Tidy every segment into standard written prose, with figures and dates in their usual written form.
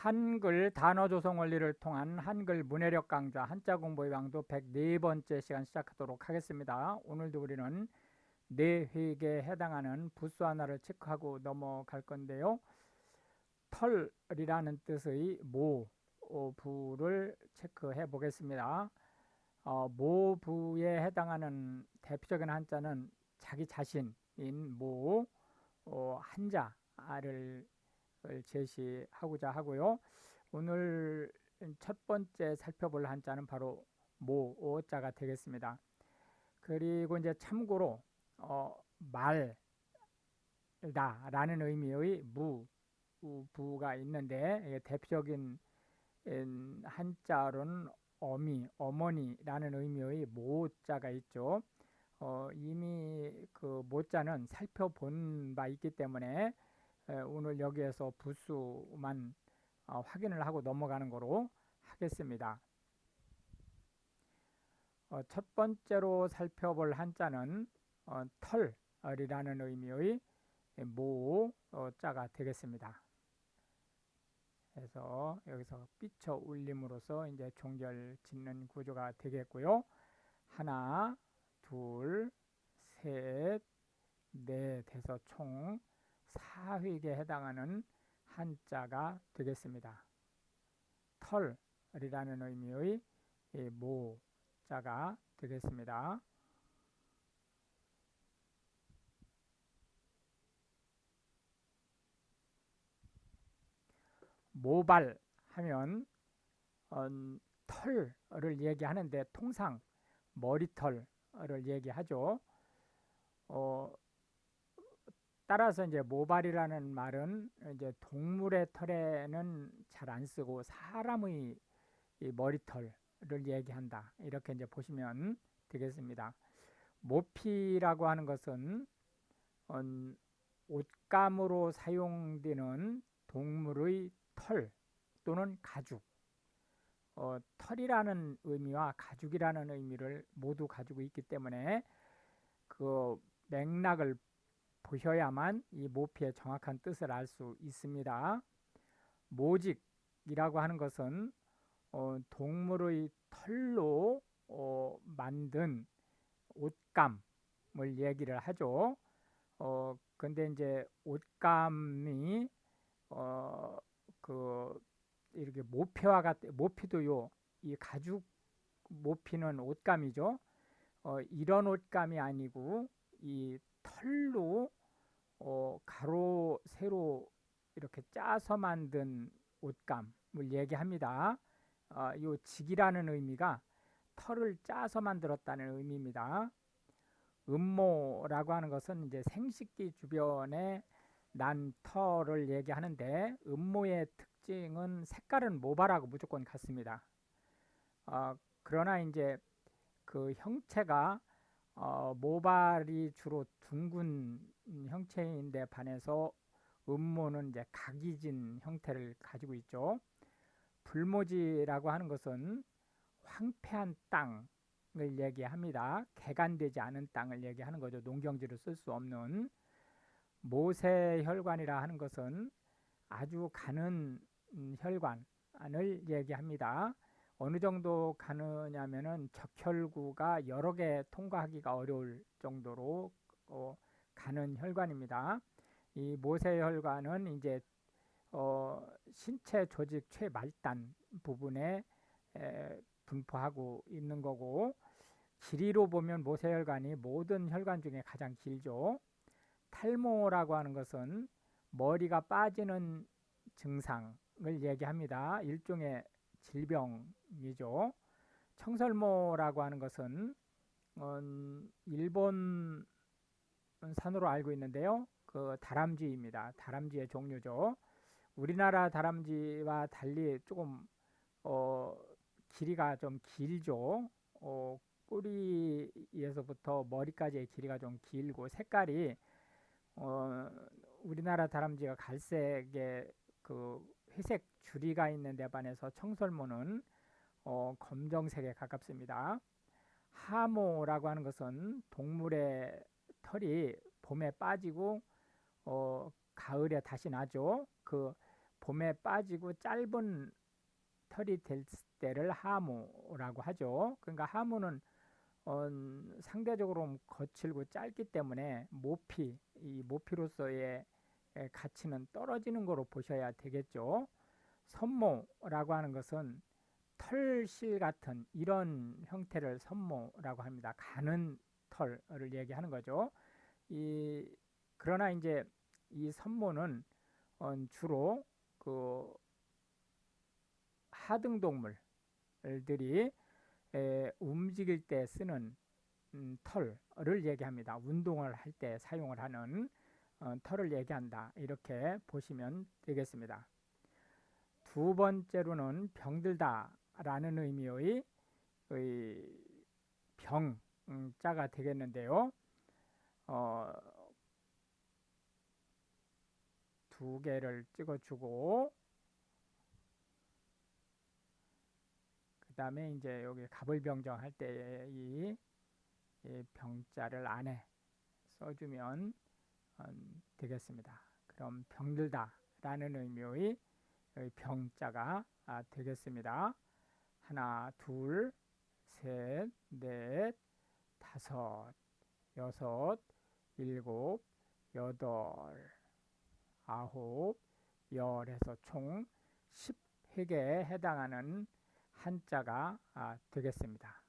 한글 단어 조성 원리를 통한 한글 문해력 강좌 한자 공부의 강도 104번째 시간 시작하도록 하겠습니다. 오늘도 우리는 뇌회계에 해당하는 부수 하나를 체크하고 넘어갈 건데요. 털이라는 뜻의 모부를 체크해 보겠습니다. 모부에 해당하는 대표적인 한자는 자기 자신인 모, 한자를 제시하고자 하고요. 오늘 첫 번째 살펴볼 한자는 바로 모자가 되겠습니다. 그리고 이제 참고로 말다라는 의미의 부가 있는데 대표적인 한자로는 어머니라는 의미의 모자가 있죠. 이미 그 모자는 살펴본 바 있기 때문에 오늘 여기에서 부수만 확인을 하고 넘어가는 거로 하겠습니다. 첫 번째로 살펴볼 한자는 털이라는 의미의 모자가 되겠습니다. 그래서 여기서 삐쳐 울림으로써 이제 종결 짓는 구조가 되겠고요. 하나, 둘, 셋, 넷 해서 총 4획에 해당하는 한자가 되겠습니다. 털이라는 의미의 모자가 되겠습니다. 모발 하면 털을 얘기하는데 통상 머리털을 얘기하죠. 따라서 이제 모발이라는 말은 이제 동물의 털에는 잘 안 쓰고 사람의 이 머리털을 얘기한다. 이렇게 이제 보시면 되겠습니다. 모피라고 하는 것은 옷감으로 사용되는 동물의 털 또는 가죽. 털이라는 의미와 가죽이라는 의미를 모두 가지고 있기 때문에 그 맥락을 보셔야만 이 모피의 정확한 뜻을 알 수 있습니다. 모직이라고 하는 것은 동물의 털로 만든 옷감을 얘기를 하죠. 근데 이제 옷감이 이렇게 모피와 모피도요, 이 가죽 모피는 옷감이죠. 이런 옷감이 아니고 이 털로 가로 세로 이렇게 짜서 만든 옷감을 얘기합니다. 이 직이라는 의미가 털을 짜서 만들었다는 의미입니다. 음모라고 하는 것은 이제 생식기 주변에 난 털을 얘기하는데 음모의 특징은 색깔은 모발하고 무조건 같습니다. 그러나 이제 그 형체가 모발이 주로 둥근 형체인데 반해서 음모는 이제 각이진 형태를 가지고 있죠. 불모지라고 하는 것은 황폐한 땅을 얘기합니다. 개간되지 않은 땅을 얘기하는 거죠. 농경지로 쓸 수 없는. 모세혈관이라 하는 것은 아주 가는 혈관을 얘기합니다. 어느 정도 가느냐면은 적혈구가 여러 개 통과하기가 어려울 정도로 가는 혈관입니다. 이 모세혈관은 이제 신체 조직 최말단 부분에 분포하고 있는 거고, 길이로 보면 모세혈관이 모든 혈관 중에 가장 길죠. 탈모라고 하는 것은 머리가 빠지는 증상을 얘기합니다. 일종의 질병이죠. 청설모라고 하는 것은 일본 산으로 알고 있는데요. 그 다람쥐입니다. 다람쥐의 종류죠. 우리나라 다람쥐와 달리 조금 길이가 좀 길죠. 꼬리에서부터 머리까지의 길이가 좀 길고 색깔이 우리나라 다람쥐가 갈색의 그 회색 줄이가 있는 데 반해서 청설모는 검정색에 가깝습니다. 하모라고 하는 것은 동물의 털이 봄에 빠지고 가을에 다시 나죠. 그 봄에 빠지고 짧은 털이 될 때를 하무라고 하죠. 그러니까 하무는 상대적으로 거칠고 짧기 때문에 이 모피로서의 가치는 떨어지는 거로 보셔야 되겠죠. 선모라고 하는 것은 털실 같은 이런 형태를 선모라고 합니다. 가는 털을 얘기하는 거죠. 이 그러나 이제 이 선모는 주로 그 하등 동물들이 움직일 때 쓰는 털을 얘기합니다. 운동을 할 때 사용을 하는 털을 얘기한다. 이렇게 보시면 되겠습니다. 두 번째로는 병들다라는 의미의 병자가 되겠는데요. 두 개를 찍어주고 그 다음에 이제 여기 갑을병정 할 때 이 병자를 안에 써주면 되겠습니다. 그럼 병들다라는 의미의 병자가 되겠습니다. 하나, 둘, 셋, 넷, 다섯, 여섯, 일곱, 여덟, 아홉, 열 해서 총 10획에 해당하는 한자가 되겠습니다.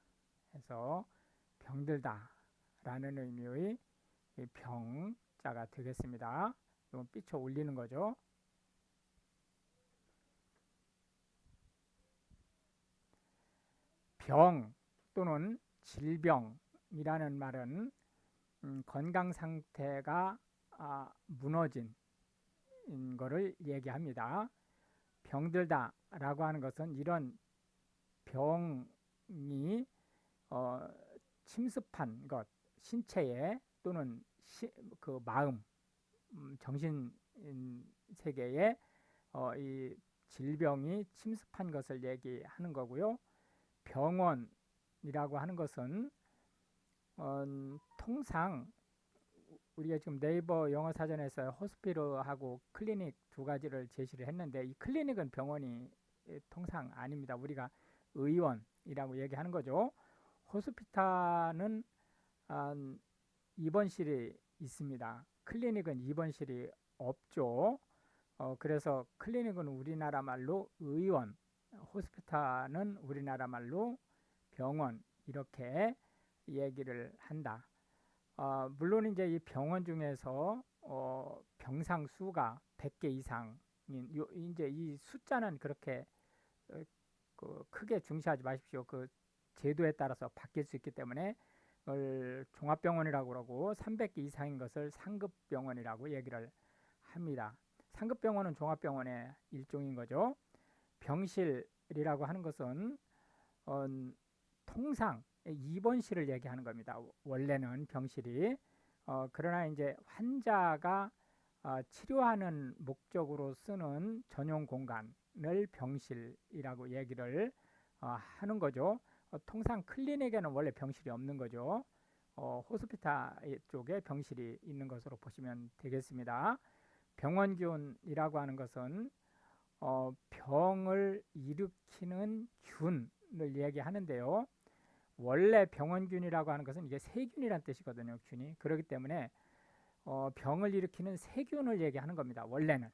그래서 병들다 라는 의미의 병자가 되겠습니다. 이건 삐쳐 올리는 거죠. 병 또는 질병이라는 말은 건강 상태가 무너진 거를 얘기합니다. 병들다 라고 하는 것은 이런 병이 침습한 것, 신체에 또는 그 마음, 정신 세계에 이 질병이 침습한 것을 얘기하는 거고요. 병원이라고 하는 것은 통상 우리가 지금 네이버 영어 사전에서 호스피럴하고 클리닉 두 가지를 제시를 했는데 이 클리닉은 병원이 통상 아닙니다. 우리가 의원이라고 얘기하는 거죠. 호스피탈은 입원실이 있습니다. 클리닉은 입원실이 없죠. 그래서 클리닉은 우리나라 말로 의원, 호스피탈은 우리나라 말로 병원 이렇게 얘기를 한다. 물론 이제 이 병원 중에서 병상 수가 100개 이상인 이제 이 숫자는 그렇게 크게 중시하지 마십시오. 그 제도에 따라서 바뀔 수 있기 때문에 그걸 종합병원이라고 그러고 300개 이상인 것을 상급병원이라고 얘기를 합니다. 상급병원은 종합병원의 일종인 거죠. 병실이라고 하는 것은 통상 입원실을 얘기하는 겁니다. 원래는 병실이 그러나 이제 환자가 치료하는 목적으로 쓰는 전용 공간을 병실이라고 얘기를 하는 거죠. 통상 클리닉에는 원래 병실이 없는 거죠. 호스피탈 쪽에 병실이 있는 것으로 보시면 되겠습니다. 병원균이라고 하는 것은 병을 일으키는 균을 얘기하는데요. 원래 병원균이라고 하는 것은 이게 세균이란 뜻이거든요. 균이. 그렇기 때문에 병을 일으키는 세균을 얘기하는 겁니다. 원래는.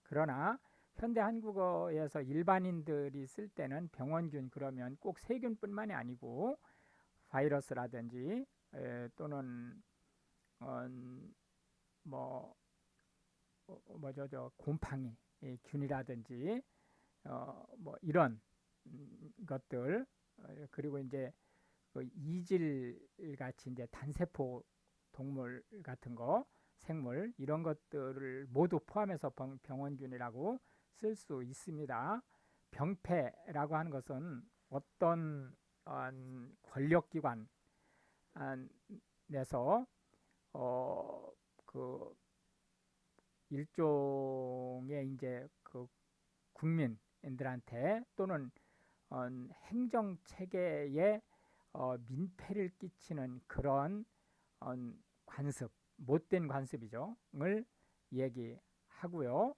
그러나 현대 한국어에서 일반인들이 쓸 때는 병원균 그러면 꼭 세균뿐만이 아니고 바이러스라든지 또는 곰팡이 균이라든지 뭐 이런 것들 그리고 이제 이질 같이 이제 단세포 동물 같은 거 생물 이런 것들을 모두 포함해서 병원균이라고 쓸 수 있습니다. 병폐라고 하는 것은 어떤 권력기관에서 그 일종의 이제 그 국민들한테 또는 행정 체계에 민폐를 끼치는 그런 관습, 못된 관습이죠. 을 얘기하고요.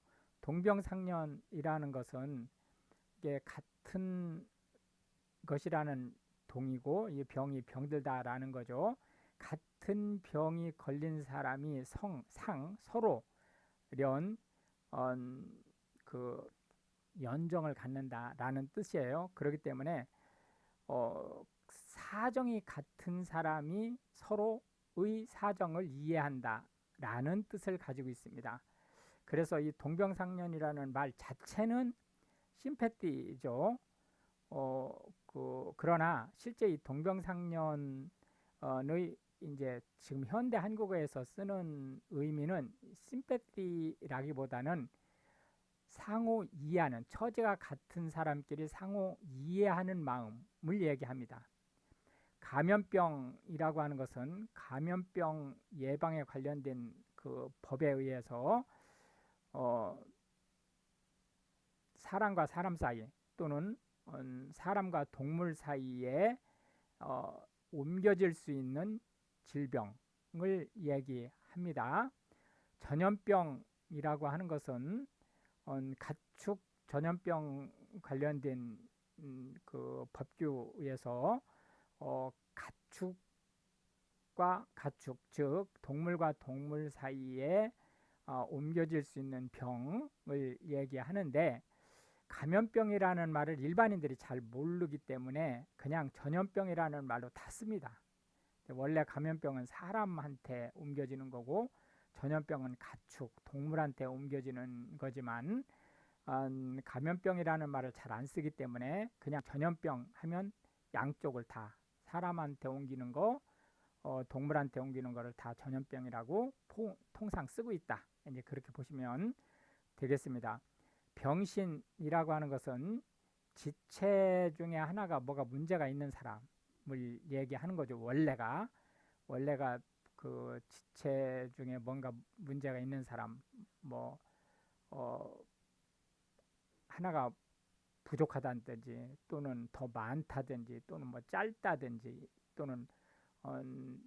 동병상련이라는 것은 이게 같은 것이라는 동이고 이 병이 병들다라는 거죠. 같은 병이 걸린 사람이 서로 그 연정을 갖는다라는 뜻이에요. 그렇기 때문에 사정이 같은 사람이 서로의 사정을 이해한다라는 뜻을 가지고 있습니다. 그래서 이 동병상련이라는 말 자체는 심패티죠. 그러나 실제 이 동병상련의 이제 지금 현대 한국어에서 쓰는 의미는 심패티라기보다는 상호 이해하는, 처지가 같은 사람끼리 상호 이해하는 마음을 얘기합니다. 감염병이라고 하는 것은 감염병 예방에 관련된 그 법에 의해서 사람과 사람 사이 또는 사람과 동물 사이에 옮겨질 수 있는 질병을 얘기합니다. 전염병이라고 하는 것은 가축 전염병 관련된 그 법규에서 가축과 가축, 즉 동물과 동물 사이에 옮겨질 수 있는 병을 얘기하는데, 감염병이라는 말을 일반인들이 잘 모르기 때문에 그냥 전염병이라는 말로 다 씁니다. 원래 감염병은 사람한테 옮겨지는 거고 전염병은 가축, 동물한테 옮겨지는 거지만 감염병이라는 말을 잘 안 쓰기 때문에 그냥 전염병 하면 양쪽을 다, 사람한테 옮기는 거, 동물한테 옮기는 거를 다 전염병이라고 통상 쓰고 있다. 이제 그렇게 보시면 되겠습니다. 병신이라고 하는 것은 지체 중에 하나가 뭐가 문제가 있는 사람을 얘기하는 거죠. 원래가 그 지체 중에 뭔가 문제가 있는 사람, 하나가 부족하다든지 또는 더 많다든지 또는 뭐 짧다든지 또는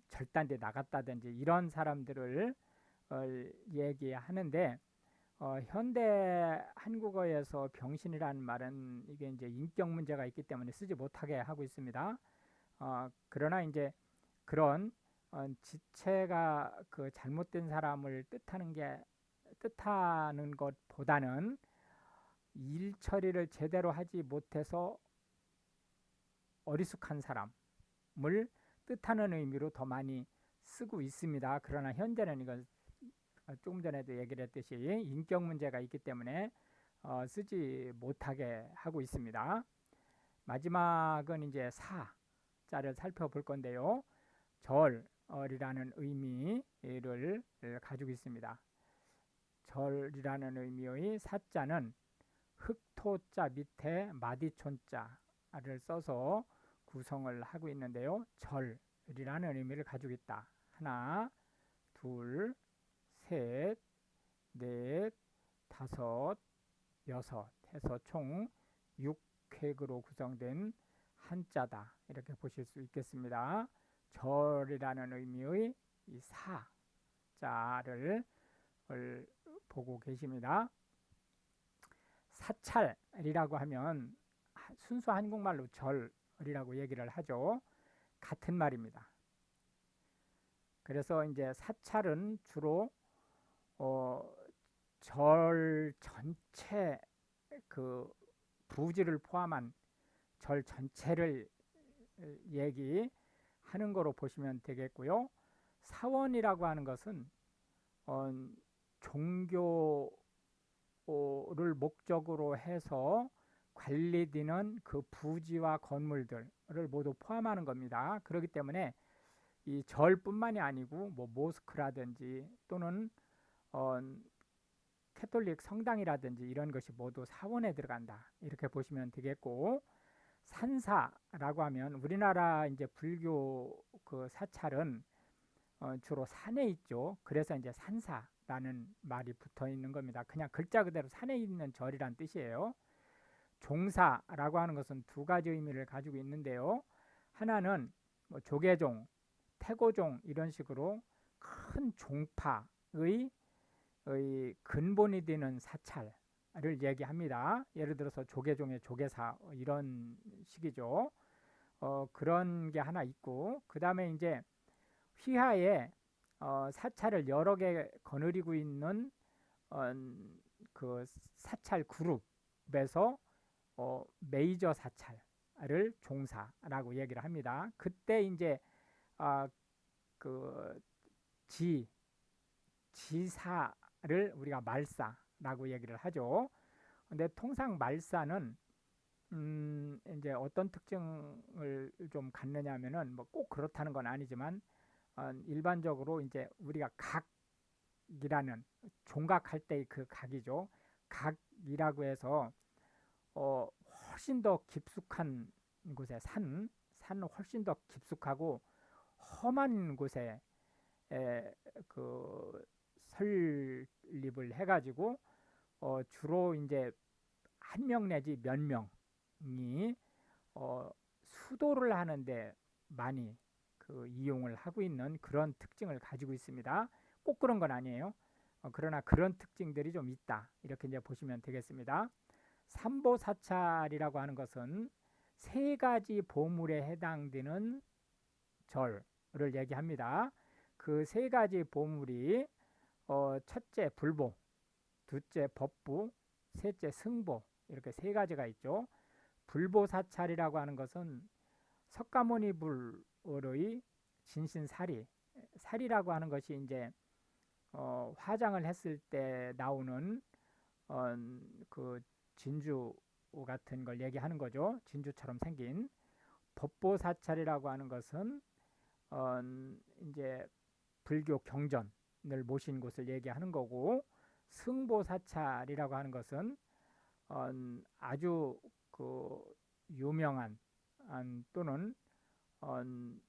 절단돼 나갔다든지 이런 사람들을 얘기하는데, 현대 한국어에서 병신이라는 말은 이게 이제 인격 문제가 있기 때문에 쓰지 못하게 하고 있습니다. 그러나 이제 그런 지체가 그 잘못된 사람을 뜻하는 것보다는 일 처리를 제대로 하지 못해서 어리숙한 사람을 뜻하는 의미로 더 많이 쓰고 있습니다. 그러나 현재는 이건 조금 전에도 얘기를 했듯이 인격 문제가 있기 때문에 쓰지 못하게 하고 있습니다. 마지막은 이제 사자를 살펴볼 건데요. 절이라는 의미를 가지고 있습니다. 절이라는 의미의 사자는 흑토자 밑에 마디촌자를 써서 구성을 하고 있는데요. 절이라는 의미를 가지고 있다. 하나, 둘, 셋, 넷, 다섯, 여섯 해서 총 6획으로 구성된 한자다. 이렇게 보실 수 있겠습니다. 절이라는 의미의 이 사자를 보고 계십니다. 사찰이라고 하면 순수 한국말로 절이라고 얘기를 하죠. 같은 말입니다. 그래서 이제 사찰은 주로 절 전체 그 부지를 포함한 절 전체를 얘기하는 거로 보시면 되겠고요. 사원이라고 하는 것은 종교를 목적으로 해서 관리되는 그 부지와 건물들을 모두 포함하는 겁니다. 그렇기 때문에 이 절뿐만이 아니고 뭐 모스크라든지 또는 캐톨릭 성당이라든지 이런 것이 모두 사원에 들어간다. 이렇게 보시면 되겠고, 산사라고 하면 우리나라 이제 불교 그 사찰은 주로 산에 있죠. 그래서 이제 산사라는 말이 붙어 있는 겁니다. 그냥 글자 그대로 산에 있는 절이란 뜻이에요. 종사라고 하는 것은 두 가지 의미를 가지고 있는데요. 하나는 뭐 조계종, 태고종 이런 식으로 큰 종파의 근본이 되는 사찰, 얘기합니다. 예를 들어서 조계종의 조계사 이런 식이죠. 그런 게 하나 있고 그 다음에 이제 휘하에 사찰을 여러 개 거느리고 있는 어, 그 사찰 그룹에서 메이저 사찰을 종사라고 얘기를 합니다. 그때 이제 아, 그 지사를 우리가 말사라고 얘기를 하죠. 근데 통상 말사는 이제 어떤 특징을 좀 갖느냐 하면은 뭐 꼭 그렇다는 건 아니지만 일반적으로 이제 우리가 각이라는 종각할 때의 그 각이죠. 각이라고 해서 훨씬 더 깊숙한 곳에 산은 훨씬 더 깊숙하고 험한 곳에 그 설립을 해가지고 주로 이제 한 명 내지 몇 명이 수도를 하는데 많이 그 이용을 하고 있는 그런 특징을 가지고 있습니다. 꼭 그런 건 아니에요. 그러나 그런 특징들이 좀 있다. 이렇게 이제 보시면 되겠습니다. 삼보사찰이라고 하는 것은 세 가지 보물에 해당되는 절을 얘기합니다. 그 세 가지 보물이 첫째 불보, 둘째 법부, 셋째 승보 이렇게 세 가지가 있죠. 불보사찰이라고 하는 것은 석가모니 불의 진신사리, 사리라고 하는 것이 이제 화장을 했을 때 나오는 그 진주 같은 걸 얘기하는 거죠. 진주처럼 생긴 법보사찰이라고 하는 것은 이제 불교 경전을 모신 곳을 얘기하는 거고 승보사찰이라고 하는 것은 아주 그 유명한 또는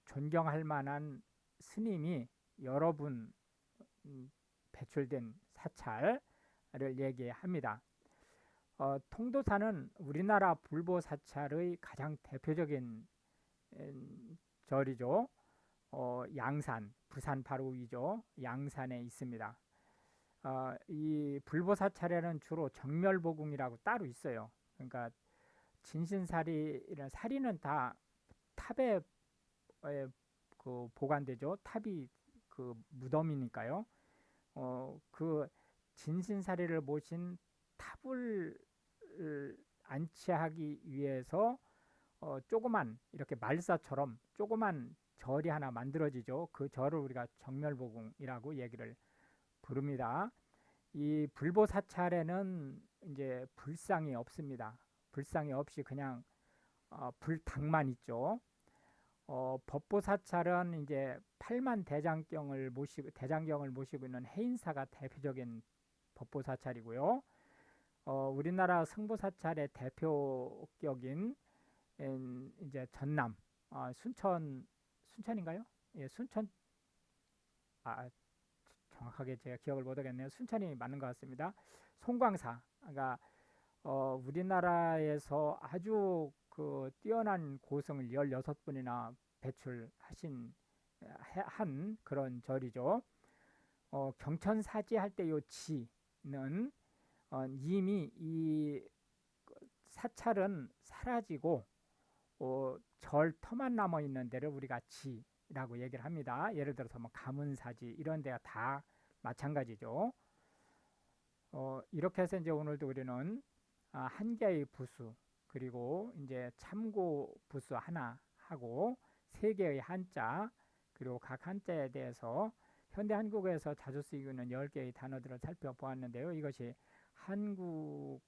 존경할 만한 스님이 여러 분 배출된 사찰을 얘기합니다. 통도사는 우리나라 불보사찰의 가장 대표적인 절이죠. 양산, 부산 바로 위죠. 양산에 있습니다. 이 불보사찰에는 주로 정멸보궁이라고 따로 있어요. 그러니까 진신사리는 사리는 다 탑에 그 보관되죠. 탑이 그 무덤이니까요. 그 진신사리를 모신 탑을 안치하기 위해서 조그만 이렇게 말사처럼 조그만 절이 하나 만들어지죠. 그 절을 우리가 정멸보궁이라고 얘기를 부릅니다. 이 불보사찰에는 이제 불상이 없습니다. 불상이 없이 그냥 불당만 있죠. 법보사찰은 이제 팔만 대장경을 모시고 있는 해인사가 대표적인 법보사찰이고요. 우리나라 승보사찰의 대표격인 이제 전남 순천인가요? 예, 순천 정확하게 제가 기억을 못하겠네요. 순천이 맞는 것 같습니다. 송광사가 우리나라에서 아주 그 뛰어난 고성을 16분이나 배출하신 한 그런 절이죠. 경천사지 할 때 요 지는 이미 이 사찰은 사라지고 절 터만 남아 있는 데를 우리가 지라고 얘기를 합니다. 예를 들어서 뭐 가문사지 이런 데가 다 마찬가지죠. 이렇게 해서 이제 오늘도 우리는 한 개의 부수 그리고 이제 참고 부수 하나 하고 세 개의 한자 그리고 각 한자에 대해서 현대 한국어에서 자주 쓰이고 있는 10개의 단어들을 살펴보았는데요. 이것이 한국어의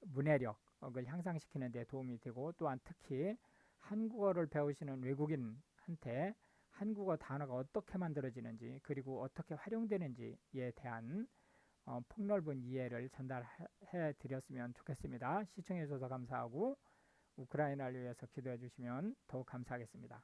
문해력을 향상시키는 데 도움이 되고 또한 특히 한국어를 배우시는 외국인한테 한국어 단어가 어떻게 만들어지는지 그리고 어떻게 활용되는지에 대한 폭넓은 이해를 전달해 드렸으면 좋겠습니다. 시청해 주셔서 감사하고 우크라이나를 위해서 기도해 주시면 더욱 감사하겠습니다.